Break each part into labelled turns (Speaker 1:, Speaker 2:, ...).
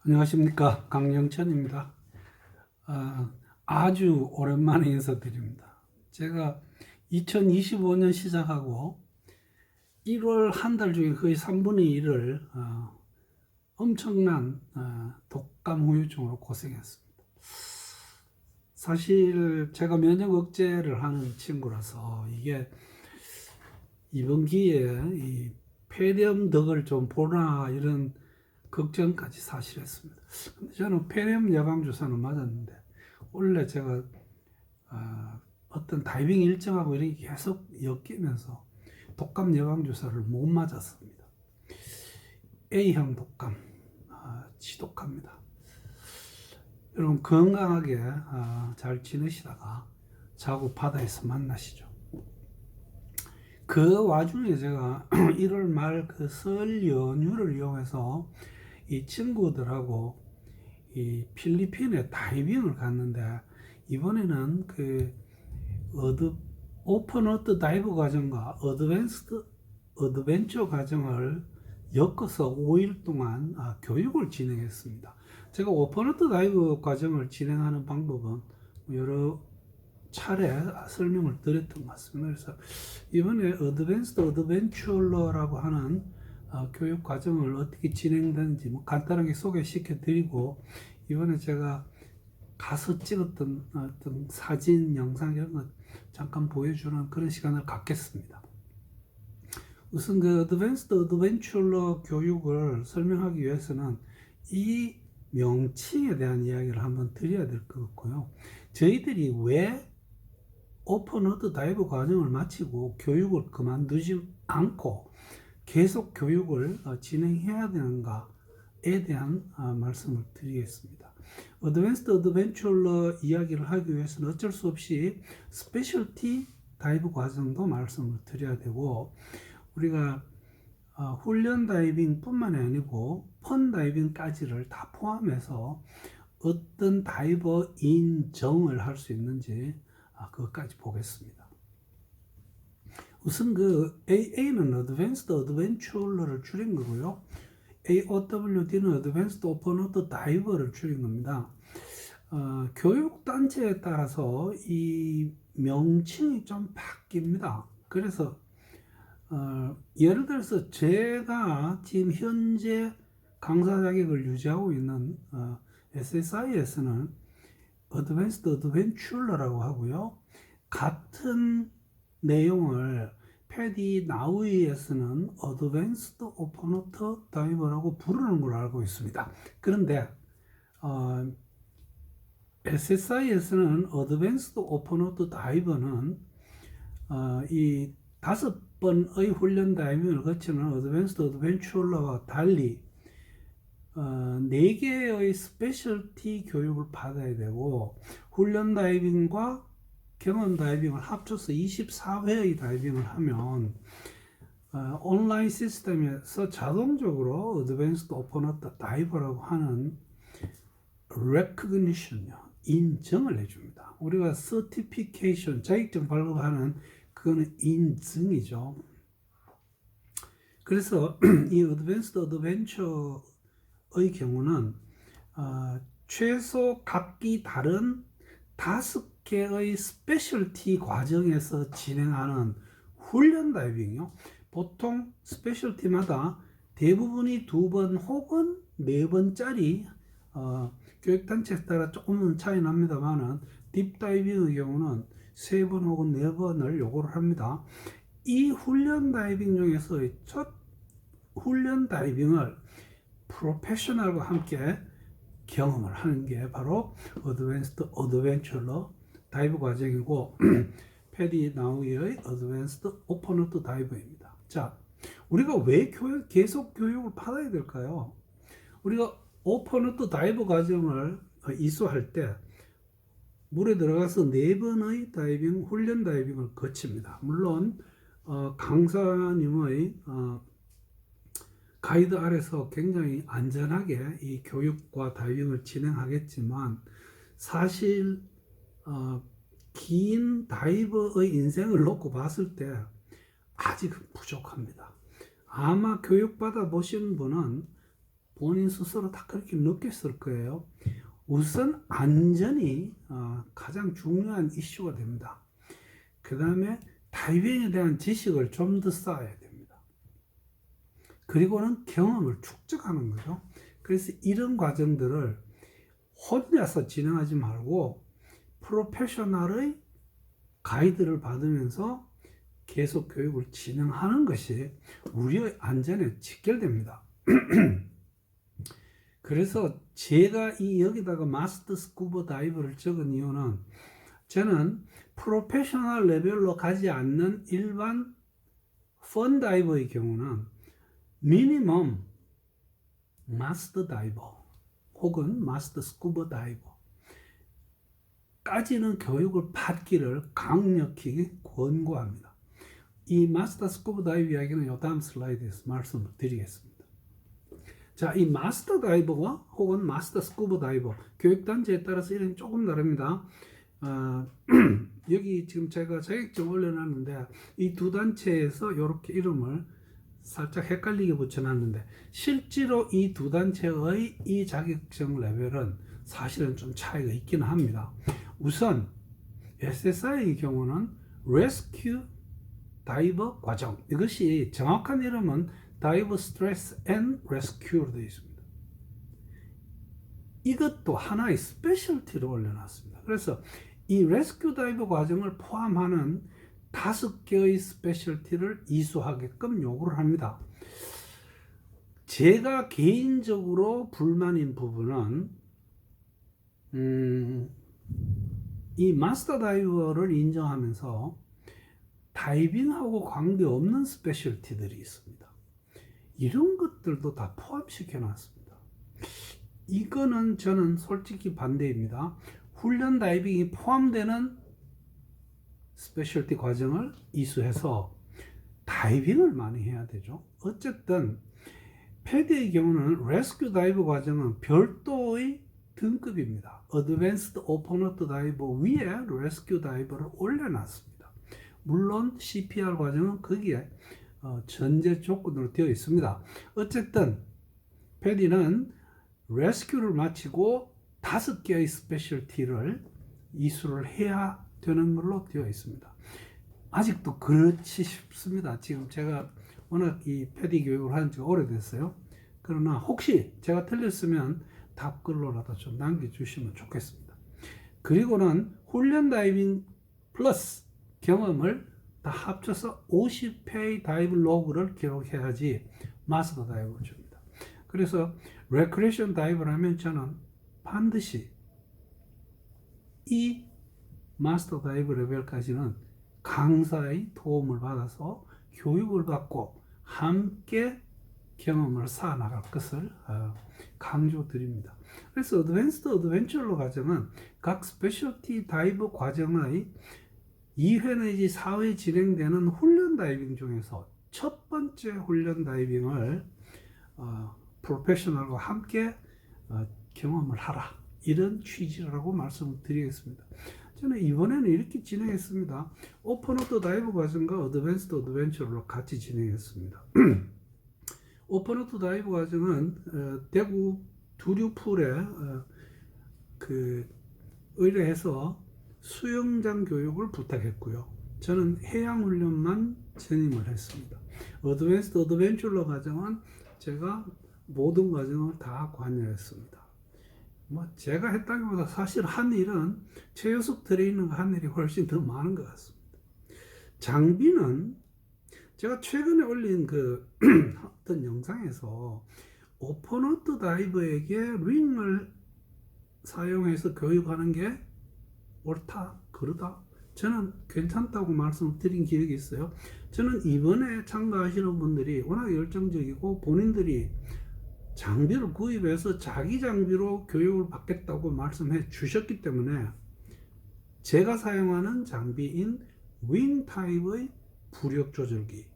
Speaker 1: 안녕하십니까, 강영천입니다. 아주 오랜만에 인사드립니다. 제가 2025년 시작하고 1월 한 달 중에 거의 3분의 1을 엄청난 독감 후유증으로 고생했습니다. 사실 제가 면역 억제를 하는 친구라서 이게 이번 기회에 이 폐렴 덕을 좀 보나 이런 걱정까지 사실 했습니다. 근데 저는 폐렴 예방 주사는 맞았는데 원래 제가 어떤 다이빙 일정하고 이렇게 계속 엮이면서 독감 예방 주사를 못 맞았습니다. A형 독감, 지독합니다. 여러분 건강하게 잘 지내시다가 자고 바다에서 만나시죠. 그 와중에 제가 1월 말 그 설 연휴를 이용해서 이 친구들하고 이 필리핀에 다이빙을 갔는데 이번에는 그 오픈 워터 다이브 과정과 어드밴스드 어드벤처 과정을 엮어서 5일 동안 교육을 진행했습니다. 제가 오픈 워터 다이브 과정을 진행하는 방법은 여러 차례 설명을 드렸던 것 같습니다. 그래서 이번에 어드밴스드 어드벤처라고 하는 교육 과정을 어떻게 진행되는지 간단하게 소개시켜 드리고, 이번에 제가 가서 찍었던 어떤 사진, 영상 이런 것 잠깐 보여주는 그런 시간을 갖겠습니다. 우선 그 어드밴스드 어드벤처 교육을 설명하기 위해서는 이 명칭에 대한 이야기를 한번 드려야 될 것 같고요. 저희들이 왜 오픈 워터 다이브 과정을 마치고 교육을 그만두지 않고 계속 교육을 진행해야 되는가에 대한 말씀을 드리겠습니다. 어드밴스드 어드벤처 이야기를 하기 위해서는 어쩔 수 없이 스페셜티 다이브 과정도 말씀을 드려야 되고, 우리가 훈련 다이빙 뿐만이 아니고 펀 다이빙까지를 다 포함해서 어떤 다이버 인정을 할 수 있는지 그것까지 보겠습니다. 우선 그 AA는 Advanced Adventure를 줄인 거고요. AOWD는 Advanced Open Water Diver를 줄인 겁니다. 교육단체에 따라서 이 명칭이 좀 바뀝니다. 그래서 예를 들어서 제가 지금 현재 강사 자격을 유지하고 있는 SSI에서는 Advanced Adventure라고 하고요. 같은 내용을 패디 나우이에서는 Advanced Open Water Diver라고 부르는 걸로 알고 있습니다. 그런데 SSI에서는 Advanced Open Water Diver는 이 5번의 훈련 다이빙을 거치는 Advanced Adventure와 달리 4개의 스페셜티 교육을 받아야 되고, 훈련 다이빙과 경험 다이빙을 합쳐서 24회의 다이빙을 하면 온라인 시스템에서 자동적으로 Advanced Open Water Diver라고 하는 recognition, 인정을 해줍니다. 우리가 certification, 자격증 발급하는 그거는 인증이죠. 그래서 이 Advanced Adventure의 경우는 최소 각기 다른 5개의 스페셜티 과정에서 진행하는 훈련 다이빙이요. 보통 스페셜티마다 대부분이 2번 혹은 4번짜리 교육단체에 따라 조금은 차이 납니다만은 딥다이빙의 경우는 3번 혹은 4번을 요구를 합니다. 이 훈련 다이빙 중에서 첫 훈련 다이빙을 프로페셔널과 함께 경험을 하는 게 바로 어드밴스드 어드벤처러 다이브 과정이고 패디 나우이의 어드밴스드 오픈 워터 다이브입니다. 자, 우리가 왜 계속 교육을 받아야 될까요? 우리가 오픈 워터 다이브 과정을 이수할 때 물에 들어가서 4번의 다이빙, 훈련 다이빙을 거칩니다. 물론 강사님의 가이드 아래서 굉장히 안전하게 이 교육과 다이빙을 진행하겠지만, 사실 긴 다이버의 인생을 놓고 봤을 때 아직은 부족합니다. 아마 교육받아 보신 분은 본인 스스로 다 그렇게 느꼈을 거예요. 우선 안전이 가장 중요한 이슈가 됩니다. 그 다음에 다이빙에 대한 지식을 좀 더 쌓아야 됩니다. 그리고는 경험을 축적하는 거죠. 그래서 이런 과정들을 혼자서 진행하지 말고 프로페셔널의 가이드를 받으면서 계속 교육을 진행하는 것이 우리의 안전에 직결됩니다. 그래서 제가 여기다가 마스터 스쿠버 다이버를 적은 이유는 저는 프로페셔널 레벨로 가지 않는 일반 펀 다이버의 경우는 미니멈 마스터 다이버 혹은 마스터 스쿠버 다이버 까지는 교육을 받기를 강력히 권고합니다. 이 마스터 스쿠버 다이버 이야기는 이 다음 슬라이드에서 말씀을 드리겠습니다. 자, 이 마스터 다이버가 혹은 마스터 스쿠버 다이버 교육단체에 따라서 이름이 조금 다릅니다. 여기 지금 제가 자격증 올려놨는데 이 두 단체에서 이렇게 이름을 살짝 헷갈리게 붙여놨는데 실제로 이 두 단체의 이 자격증 레벨은 사실은 좀 차이가 있기는 합니다. 우선 SSI의 경우는 Rescue 다이버 과정, 이것이 정확한 이름은 다이버 스트레스 앤 레스큐로 되어 있습니다. 이것도 하나의 스페셜티로 올려놨습니다. 그래서 이 레스큐 다이버 과정을 포함하는 5개의 스페셜티를 이수하게끔 요구를 합니다. 제가 개인적으로 불만인 부분은 이 마스터 다이버를 인정하면서 다이빙하고 관계없는 스페셜티들이 있습니다. 이런 것들도 다 포함시켜 놨습니다. 이거는 저는 솔직히 반대입니다. 훈련 다이빙이 포함되는 스페셜티 과정을 이수해서 다이빙을 많이 해야 되죠. 어쨌든 패디의 경우는 레스큐 다이버 과정은 별도의 등급입니다. 어드밴스드 오픈워터 다이버 위에 레스큐 다이버를 올려놨습니다. 물론 CPR 과정은 거기에 전제 조건으로 되어 있습니다. 어쨌든 패디는 레스큐를 마치고 5개의 스페셜티를 이수를 해야 되는 걸로 되어 있습니다. 아직도 그렇지 싶습니다. 지금 제가 워낙 이 패디 교육을 한 지 오래됐어요. 그러나 혹시 제가 틀렸으면 답글로라도 좀 남겨주시면 좋겠습니다. 그리고는 훈련 다이빙 플러스 경험을 다 합쳐서 50회의 다이브 로그를 기록해야지 마스터 다이브를 줍니다. 그래서 레크레이션 다이브를 하면 저는 반드시 이 마스터 다이브 레벨까지는 강사의 도움을 받아서 교육을 받고 함께 경험을 쌓아 나갈 것을 강조드립니다. 그래서 어드밴스드 어드벤처러 과정은 각 스페셜티 다이브 과정의 2회 내지 4회 진행되는 훈련 다이빙 중에서 첫 번째 훈련 다이빙을 프로페셔널과 함께 경험을 하라, 이런 취지라고 말씀을 드리겠습니다. 저는 이번에는 이렇게 진행했습니다. 오픈워터 다이브 과정과 어드밴스드 어드벤처로 같이 진행했습니다. 오픈워터 다이브 과정은 대구 두류풀에 의뢰해서 수영장 교육을 부탁했고요. 저는 해양훈련만 전임을 했습니다. 어드밴스드 어드벤처러 과정은 제가 모든 과정을 다 관여했습니다. 제가 했다기보다 사실 한 일은 최효숙 트레이너가 한 일이 훨씬 더 많은 것 같습니다. 장비는 제가 최근에 올린 어떤 영상에서 오픈워터 다이버에게 링을 사용해서 교육하는 게 옳다, 그러다, 저는 괜찮다고 말씀드린 기억이 있어요. 저는 이번에 참가하시는 분들이 워낙 열정적이고 본인들이 장비를 구입해서 자기 장비로 교육을 받겠다고 말씀해 주셨기 때문에 제가 사용하는 장비인 윙 타입의 부력 조절기,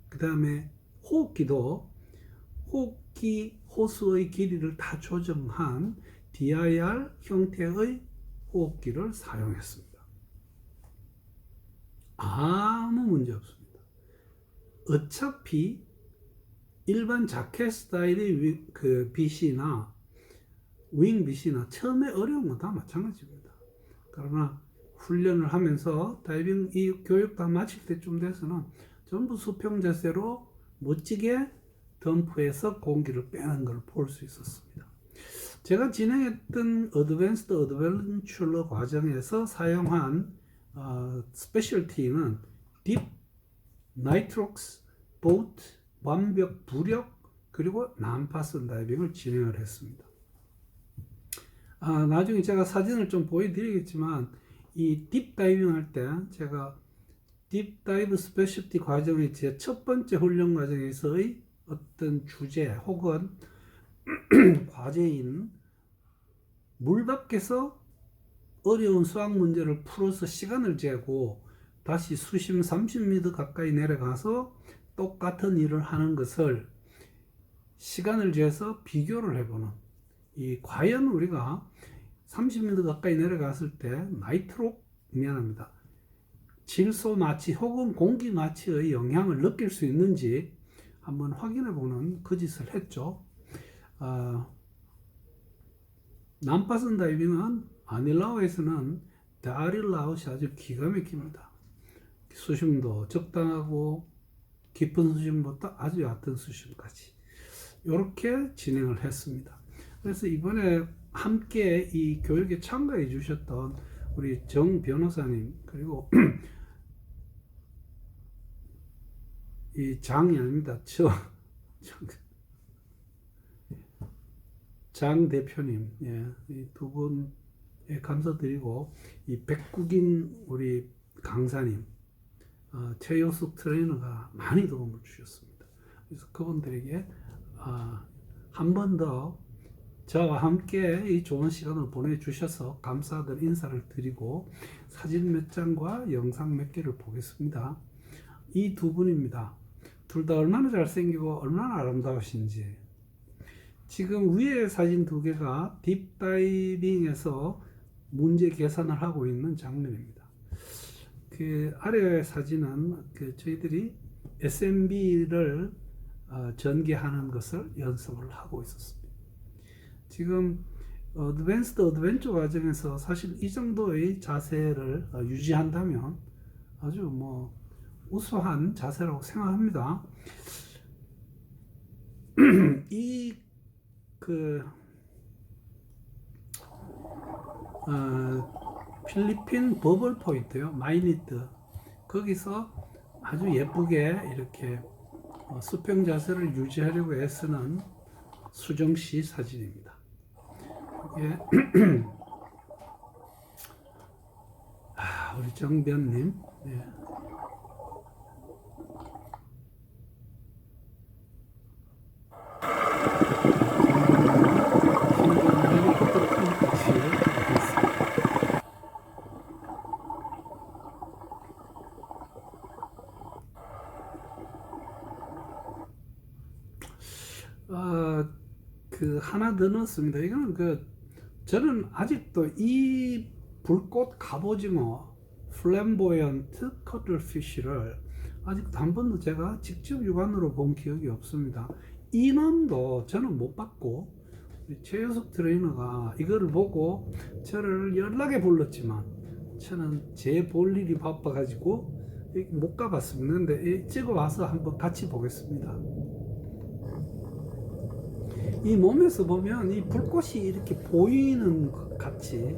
Speaker 1: 그 다음에 호흡기도 호흡기 호수의 길이를 다 조정한 DIR 형태의 호흡기를 사용했습니다. 아무 문제 없습니다. 어차피 일반 자켓 스타일의 그 BC나 윙 BC나 처음에 어려운 건 다 마찬가지입니다. 그러나 훈련을 하면서 다이빙 이 교육 다 마칠 때쯤 돼서는 전부 수평 자세로 멋지게 덤프에서 공기를 빼는 걸 볼 수 있었습니다. 제가 진행했던 어드밴스드 어드벤처러 과정에서 사용한 스페셜티는 딥, 나이트록스, 보트, 완벽, 부력, 그리고 난파선 다이빙을 진행을 했습니다. 나중에 제가 사진을 좀 보여드리겠지만 이 딥 다이빙 할 때 제가 딥 다이브 스페셜티 과정의 제 첫 번째 훈련 과정에서의 어떤 주제 혹은 과제인 물 밖에서 어려운 수학 문제를 풀어서 시간을 재고 다시 수심 30m 가까이 내려가서 똑같은 일을 하는 것을 시간을 재서 비교를 해보는, 이 과연 우리가 30m 가까이 내려갔을 때 질소 마취 혹은 공기 마취의 영향을 느낄 수 있는지 한번 확인해 보는 그 짓을 했죠. 난파선 다이빙은 아닐라오에서는 다릴라웃이 아주 기가 막힙니다. 수심도 적당하고 깊은 수심부터 아주 얕은 수심까지 이렇게 진행을 했습니다. 그래서 이번에 함께 이 교육에 참가해 주셨던 우리 정 변호사님, 그리고 이 장이 아닙니다. 장 대표님, 이 두 분에 감사드리고, 이 백국인 우리 강사님, 최효숙 트레이너가 많이 도움을 주셨습니다. 그래서 그분들에게 한 번 더 저와 함께 이 좋은 시간을 보내주셔서 감사들 인사를 드리고 사진 몇 장과 영상 몇 개를 보겠습니다. 이 두 분입니다. 둘 다 얼마나 잘생기고 얼마나 아름다우신지. 지금 위에 사진 두 개가 딥다이빙에서 문제 계산을 하고 있는 장면입니다. 그 아래 사진은 저희들이 SMB를 전개하는 것을 연습을 하고 있었습니다. 지금 어드밴스드 어드벤처 과정에서 사실 이 정도의 자세를 유지한다면 아주 우수한 자세라고 생각합니다. 이 필리핀 버블 포인트요, 마이니트, 거기서 아주 예쁘게 이렇게 수평 자세를 유지하려고 애쓰는 수정씨 사진입니다. 이게 우리 정변님, 하나 더 넣었습니다. 이거는 저는 아직도 이 불꽃 갑오징어 플램보이언트 커틀피쉬를 아직도 한 번도 제가 직접 육안으로 본 기억이 없습니다. 인원도 저는 못 봤고, 최효석 트레이너가 이거를 보고 저를 연락에 불렀지만 저는 제 볼 일이 바빠가지고 못 가봤습니다. 근데 찍어 와서 한번 같이 보겠습니다. 이 몸에서 보면 이 불꽃이 이렇게 보이는 것 같이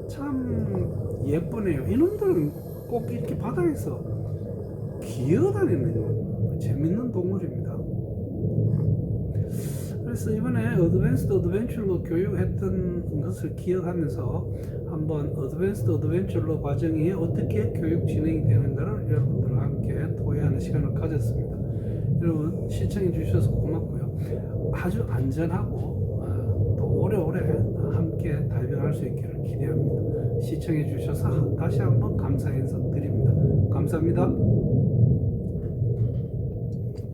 Speaker 1: 참 예쁘네요. 이놈들은 꼭 이렇게 바닥에서 기어다니는 재밌는 동물입니다. 그래서 이번에 어드밴스드 어드벤처러 교육했던 것을 기억하면서 한번 어드밴스드 어드벤처러 과정이 어떻게 교육 진행이 되는가를 여러분들과 함께 토의하는 시간을 가졌습니다. 여러분 시청해 주셔서 고맙고요. 아주 안전하고 또 오래오래 함께 다이빙할 수 있기를 기대합니다. 시청해 주셔서 다시 한번 감사 인사 드립니다. 감사합니다.